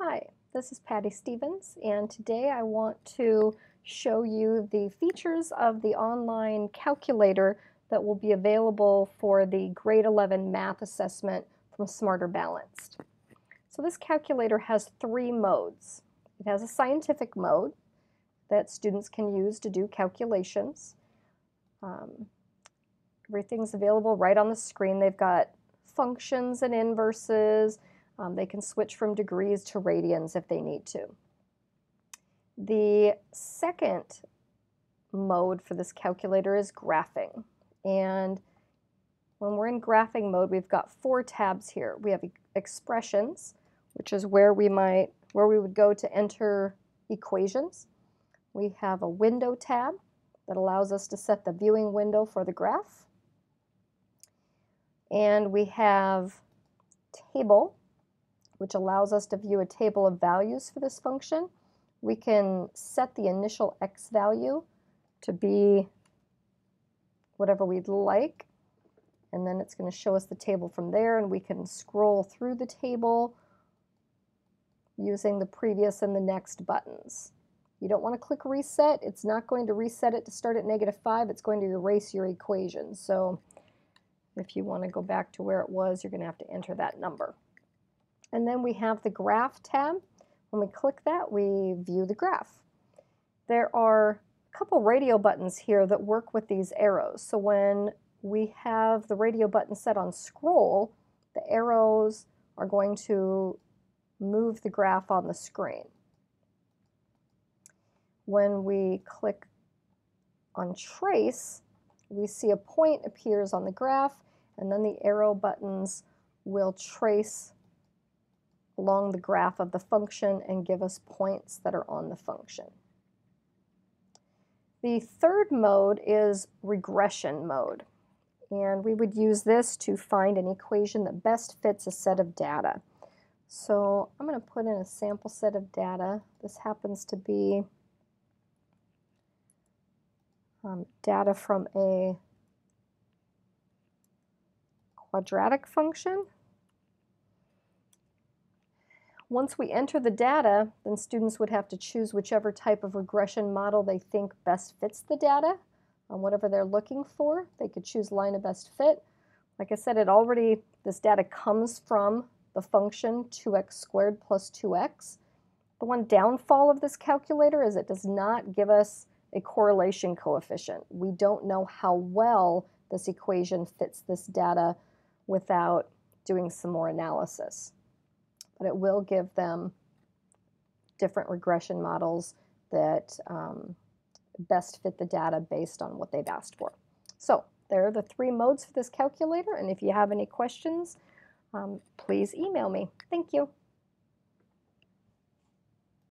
Hi, this is Patty Stevens, and today I want to show you the features of the online calculator that will be available for the grade 11 math assessment from Smarter Balanced. So this calculator has three modes. It has a scientific mode that students can use to do calculations. Everything's available right on the screen. They've got functions and inverses. They can switch from degrees to radians if they need to. The second mode for this calculator is graphing. And when we're in graphing mode, we've got four tabs here. We have expressions, which is where we would go to enter equations. We have a window tab that allows us to set the viewing window for the graph. And we have table, which allows us to view a table of values for this function. We can set the initial x value to be whatever we'd like, and then it's going to show us the table from there, and we can scroll through the table using the previous and the next buttons. You don't want to click reset. It's not going to reset it to start at -5. It's going to erase your equation. So if you want to go back to where it was, you're going to have to enter that number. And then we have the graph tab. When we click that, we view the graph. There are a couple radio buttons here that work with these arrows. So when we have the radio button set on scroll, the arrows are going to move the graph on the screen. When we click on trace, we see a point appears on the graph, and then the arrow buttons will trace along the graph of the function and give us points that are on the function. The third mode is regression mode, and we would use this to find an equation that best fits a set of data. So I'm going to put in a sample set of data. This happens to be data from a quadratic function. Once we enter the data, then students would have to choose whichever type of regression model they think best fits the data, whatever they're looking for. They could choose line of best fit. Like I said, this data comes from the function 2x squared plus 2x. The one downfall of this calculator is it does not give us a correlation coefficient. We don't know how well this equation fits this data without doing some more analysis. But it will give them different regression models that best fit the data based on what they've asked for. So there are the three modes for this calculator, and if you have any questions, please email me. Thank you.